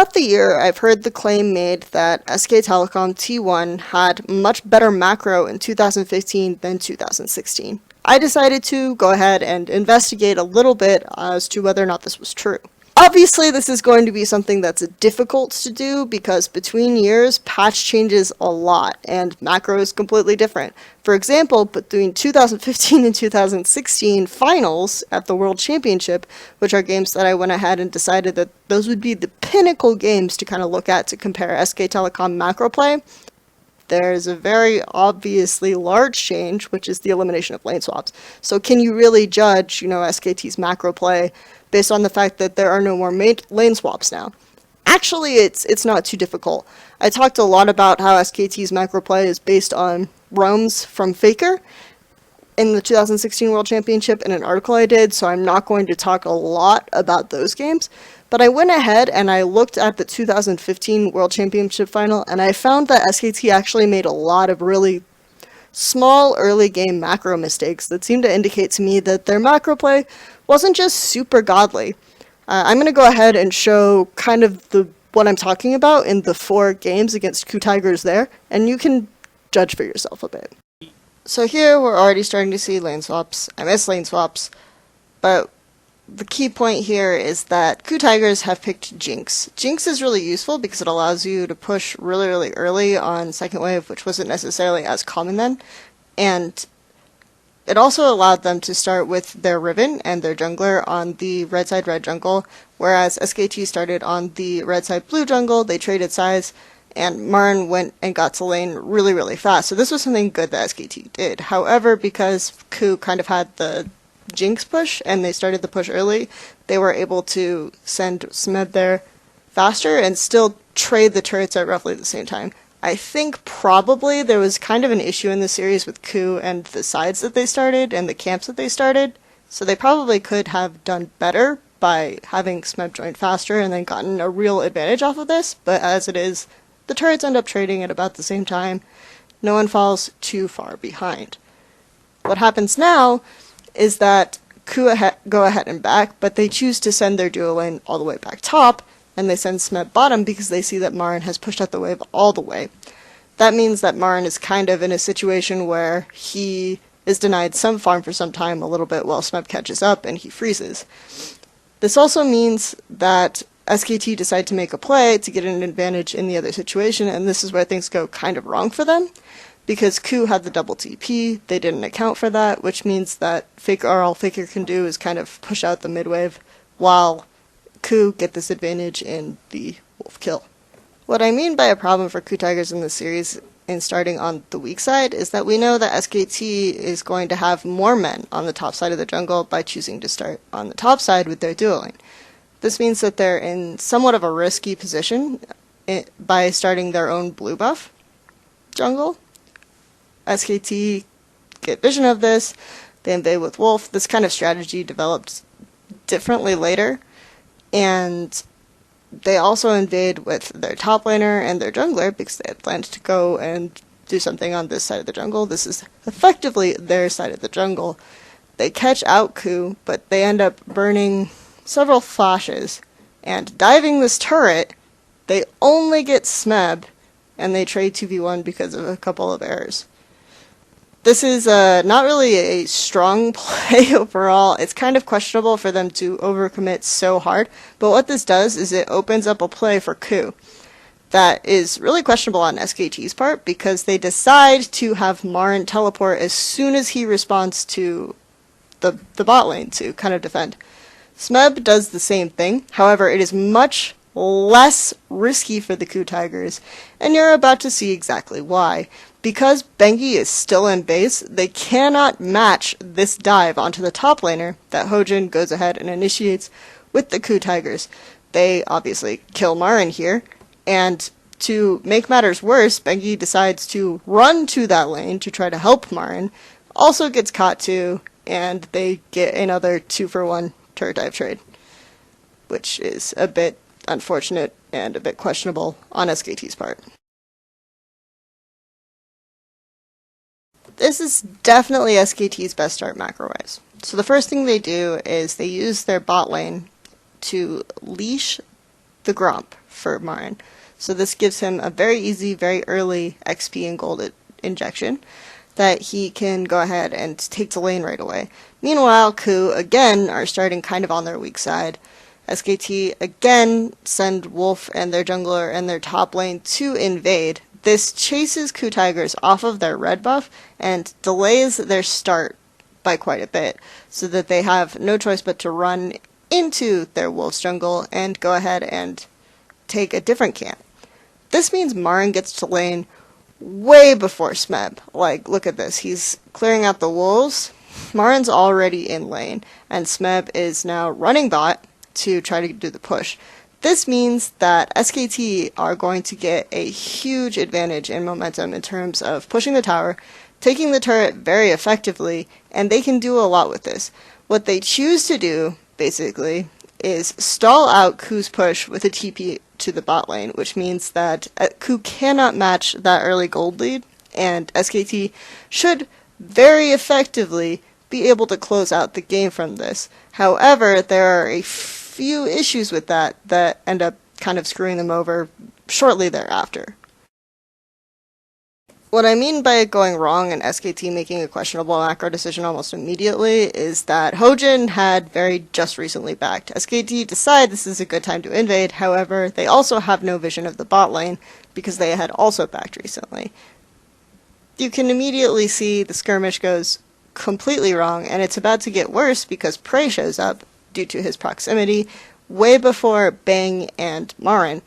Throughout the year, I've heard the claim made that SK Telecom T1 had much better macro in 2015 than 2016. I decided to go ahead and investigate a little bit as to whether or not this was true. Obviously, this is going to be something that's difficult to do because between years, patch changes a lot and macro is completely different. For example, between 2015 and 2016 finals at the World Championship, which are games that I went ahead and decided that those would be the pinnacle games to kind of look at to compare SK Telecom macro play, there's a very obviously large change, which is the elimination of lane swaps. So can you really judge, SKT's macro play based on the fact that there are no more lane swaps now? Actually, it's not too difficult. I talked a lot about how SKT's macro play is based on roams from Faker in the 2016 World Championship in an article I did, so I'm not going to talk a lot about those games. But I went ahead and I looked at the 2015 World Championship final, and I found that SKT actually made a lot of really small early game macro mistakes that seemed to indicate to me that their macro play wasn't just super godly. I'm going to go ahead and show kind of what I'm talking about in the 4 games against KOO Tigers there, and you can judge for yourself a bit. So here we're already starting to see lane swaps. I miss lane swaps, but the key point here is that KOO Tigers have picked Jinx. Jinx is really useful because it allows you to push really, really early on second wave, which wasn't necessarily as common then, and it also allowed them to start with their Riven and their jungler on the red side red jungle, whereas SKT started on the red side blue jungle. They traded sides, and Marin went and got to lane really, really fast. So this was something good that SKT did. However, because KOO kind of had the Jinx push, and they started the push early, they were able to send Smeb there faster and still trade the turrets at roughly the same time. I think probably there was kind of an issue in the series with KOO and the sides that they started and the camps that they started, so they probably could have done better by having Smeb join faster and then gotten a real advantage off of this, but as it is, the turrets end up trading at about the same time. No one falls too far behind. What happens now is that KOO go ahead and back, but they choose to send their duo lane all the way back top, and they send Smeb bottom because they see that Marin has pushed out the wave all the way. That means that Marin is kind of in a situation where he is denied some farm for some time a little bit while Smeb catches up and he freezes. This also means that SKT decide to make a play to get an advantage in the other situation, and this is where things go kind of wrong for them. Because KOO had the double TP, they didn't account for that, which means that all Faker can do is kind of push out the mid wave, while KOO get this advantage in the wolf kill. What I mean by a problem for KOO Tigers in this series in starting on the weak side is that we know that SKT is going to have more men on the top side of the jungle by choosing to start on the top side with their duo lane. This means that they're in somewhat of a risky position by starting their own blue buff jungle. SKT get vision of this, they invade with Wolf. This kind of strategy developed differently later, and they also invade with their top laner and their jungler because they had planned to go and do something on this side of the jungle. This is effectively their side of the jungle. They catch out KOO, but they end up burning several flashes, and diving this turret, they only get Smeb, and they trade 2v1 because of a couple of errors. This is not really a strong play overall. It's kind of questionable for them to overcommit so hard, but what this does is it opens up a play for KOO that is really questionable on SKT's part because they decide to have Marin teleport as soon as he responds to the bot lane to kind of defend. Smeb does the same thing, however it is much less risky for the KOO Tigers, and you're about to see exactly why. Because Bengi is still in base, they cannot match this dive onto the top laner that Hojin goes ahead and initiates with the KOO Tigers. They obviously kill Marin here, and to make matters worse, Bengi decides to run to that lane to try to help Marin, also gets caught too, and they get another 2-for-1 turret dive trade, which is a bit unfortunate and a bit questionable on SKT's part. This is definitely SKT's best start macro-wise. So the first thing they do is they use their bot lane to leash the Gromp for Marin. So this gives him a very easy, very early XP and gold injection that he can go ahead and take to lane right away. Meanwhile, Ku, again, are starting kind of on their weak side. SKT, again, send Wolf and their jungler and their top lane to invade. This chases Ku Tigers off of their red buff and delays their start by quite a bit, so that they have no choice but to run into their Wolf's jungle and go ahead and take a different camp. This means Marin gets to lane way before Smeb. Like, look at this. He's clearing out the wolves. Marin's already in lane, and Smeb is now running bot to try to do the push. This means that SKT are going to get a huge advantage in momentum in terms of pushing the tower, taking the turret very effectively, and they can do a lot with this. What they choose to do, basically, is stall out Ku's push with a TP to the bot lane, which means that Ku cannot match that early gold lead, and SKT should very effectively be able to close out the game from this. However, there are a few issues with that end up kind of screwing them over shortly thereafter. What I mean by it going wrong and SKT making a questionable macro decision almost immediately is that Hojin had very just recently backed. SKT decide this is a good time to invade, however, they also have no vision of the bot lane because they had also backed recently. You can immediately see the skirmish goes completely wrong, and it's about to get worse because Prey shows up due to his proximity way before Bang and Marin.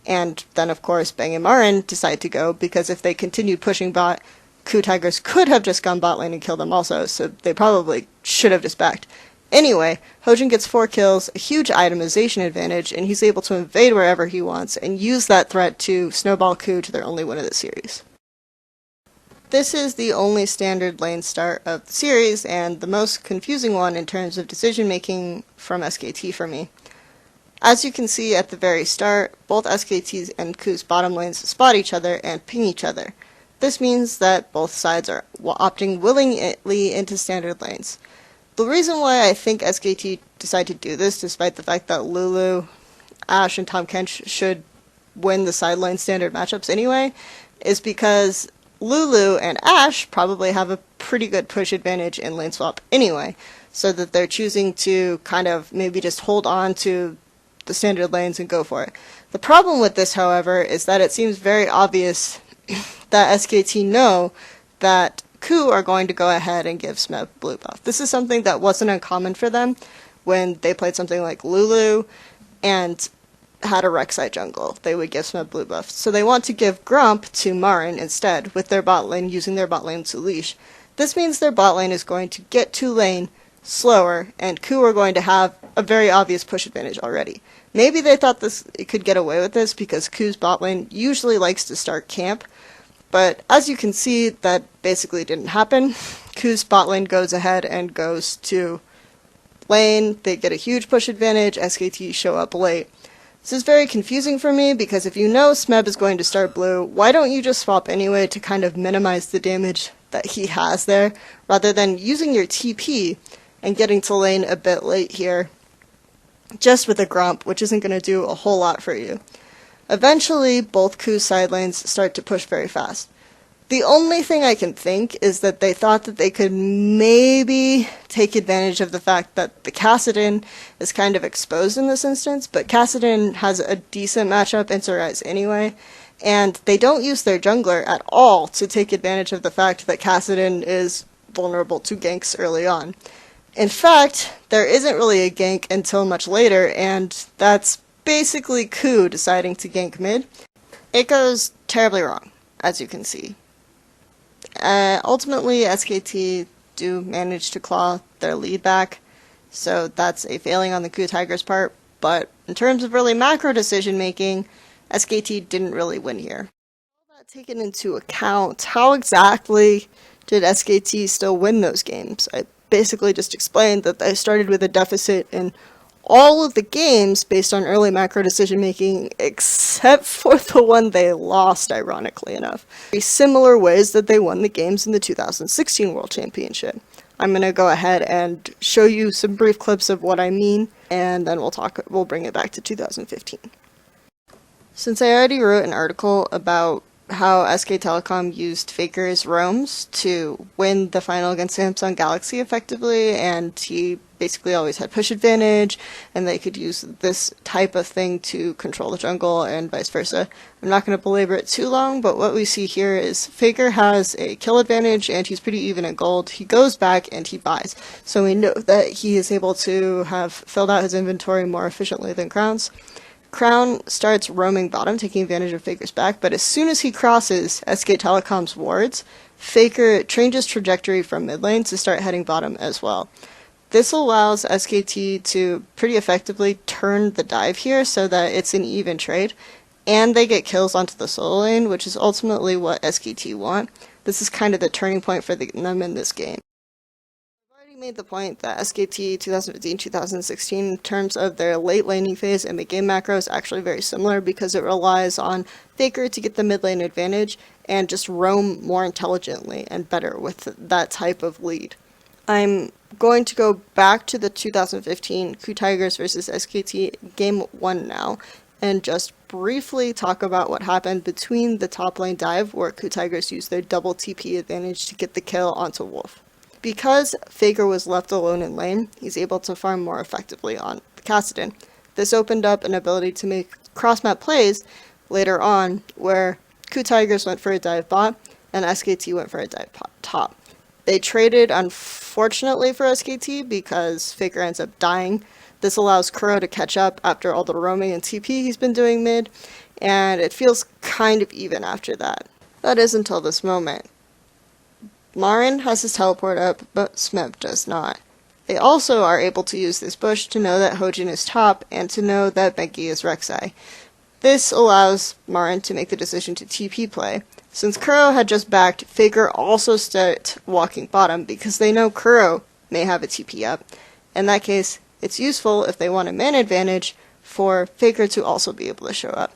And then, of course, Bang and Marin decide to go, because if they continued pushing bot, Ku Tigers could have just gone bot lane and killed them also, so they probably should have just backed. Anyway, Hojin gets 4 kills, a huge itemization advantage, and he's able to invade wherever he wants and use that threat to snowball Ku to their only win of the series. This is the only standard lane start of the series, and the most confusing one in terms of decision making from SKT for me. As you can see at the very start, both SKT's and Ku's bottom lanes spot each other and ping each other. This means that both sides are opting willingly into standard lanes. The reason why I think SKT decide to do this, despite the fact that Lulu, Ashe, and Tahm Kench should win the side lane standard matchups anyway, is because Lulu and Ashe probably have a pretty good push advantage in lane swap anyway, so that they're choosing to kind of maybe just hold on to the standard lanes and go for it. The problem with this, however, is that it seems very obvious that SKT know that Ku are going to go ahead and give Smeb blue buff. This is something that wasn't uncommon for them when they played something like Lulu and had a Rek'Sai jungle. They would give Smeb blue buff. So they want to give Grump to Marin instead, with their bot lane using their bot lane to leash. This means their bot lane is going to get to lane slower, and Ku are going to have a very obvious push advantage already. Maybe they thought it could get away with this because Ku's bot lane usually likes to start camp, but as you can see, that basically didn't happen. Ku's bot lane goes ahead and goes to lane, they get a huge push advantage, SKT show up late. This is very confusing for me because if you know Smeb is going to start blue, why don't you just swap anyway to kind of minimize the damage that he has there, rather than using your TP and getting to lane a bit late here, just with a Grump, which isn't going to do a whole lot for you. Eventually, both Ku's side lanes start to push very fast. The only thing I can think is that they thought that they could maybe take advantage of the fact that the Kassadin is kind of exposed in this instance, but Kassadin has a decent matchup in Surprise anyway, and they don't use their jungler at all to take advantage of the fact that Kassadin is vulnerable to ganks early on. In fact, there isn't really a gank until much later, and that's basically Ku deciding to gank mid. It goes terribly wrong, as you can see. Ultimately, SKT do manage to claw their lead back, so that's a failing on the Ku Tigers' part, but in terms of really macro decision making, SKT didn't really win here. All that taken into account, how exactly did SKT still win those games? I basically just explained that they started with a deficit in all of the games based on early macro decision making, except for the one they lost, ironically enough. Very similar ways that they won the games in the 2016 World Championship. I'm going to go ahead and show you some brief clips of what I mean, and then we'll bring it back to 2015. Since I already wrote an article about how SK Telecom used Faker's roams to win the final against Samsung Galaxy effectively, and he basically always had push advantage, and they could use this type of thing to control the jungle and vice versa. I'm not going to belabor it too long, but what we see here is Faker has a kill advantage, and he's pretty even at gold. He goes back and he buys, so we know that he is able to have filled out his inventory more efficiently than Crowns. Crown starts roaming bottom, taking advantage of Faker's back, but as soon as he crosses SK Telecom's wards, Faker changes trajectory from mid lane to start heading bottom as well. This allows SKT to pretty effectively turn the dive here so that it's an even trade, and they get kills onto the solo lane, which is ultimately what SKT want. This is kind of the turning point for them in this game. Made the point that SKT 2015-2016 in terms of their late laning phase and mid-game macro is actually very similar because it relies on Faker to get the mid lane advantage and just roam more intelligently and better with that type of lead. I'm going to go back to the 2015 Ku Tigers versus SKT game 1 now and just briefly talk about what happened between the top lane dive where Ku Tigers used their double TP advantage to get the kill onto Wolf. Because Faker was left alone in lane, he's able to farm more effectively on Kassadin. This opened up an ability to make cross-map plays later on, where Ku Tigers went for a dive bot, and SKT went for a dive top. They traded, unfortunately for SKT, because Faker ends up dying. This allows Kuro to catch up after all the roaming and TP he's been doing mid, and it feels kind of even after that. That is until this moment. Marin has his teleport up, but Smeb does not. They also are able to use this bush to know that Hojin is top, and to know that Benki is Rek'Sai. This allows Marin to make the decision to TP play. Since Kuro had just backed, Faker also start walking bottom, because they know Kuro may have a TP up. In that case, it's useful if they want a man advantage for Faker to also be able to show up.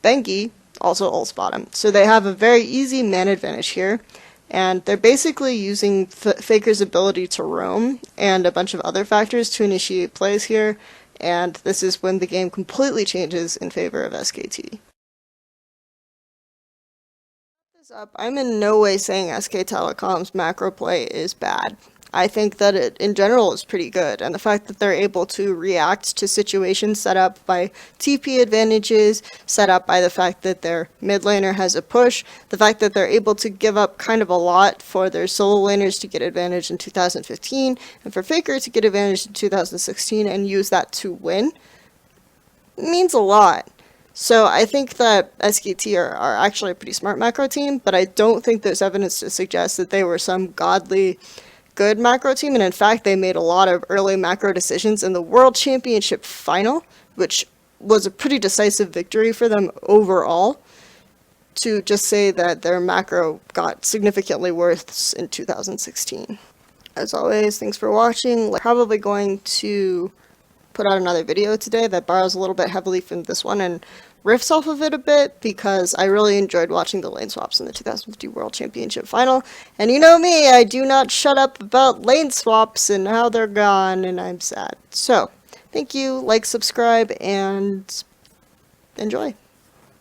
Benki also ults bottom, so they have a very easy man advantage here. And they're basically using Faker's ability to roam and a bunch of other factors to initiate plays here, and this is when the game completely changes in favor of SKT. I'm in no way saying SK Telecom's macro play is bad. I think that it, in general, is pretty good, and the fact that they're able to react to situations set up by TP advantages, set up by the fact that their mid laner has a push, the fact that they're able to give up kind of a lot for their solo laners to get advantage in 2015, and for Faker to get advantage in 2016 and use that to win, means a lot. So I think that SKT are actually a pretty smart macro team, but I don't think there's evidence to suggest that they were some godly good macro team, and in fact they made a lot of early macro decisions in the World Championship final, which was a pretty decisive victory for them overall, to just say that their macro got significantly worse in 2016. As always, thanks for watching. We're probably going to put out another video today that borrows a little bit heavily from this one and riffs off of it a bit, because I really enjoyed watching the lane swaps in the 2050 World Championship final. And you know me, I do not shut up about lane swaps and how they're gone, and I'm sad. So, thank you, like, subscribe, and enjoy.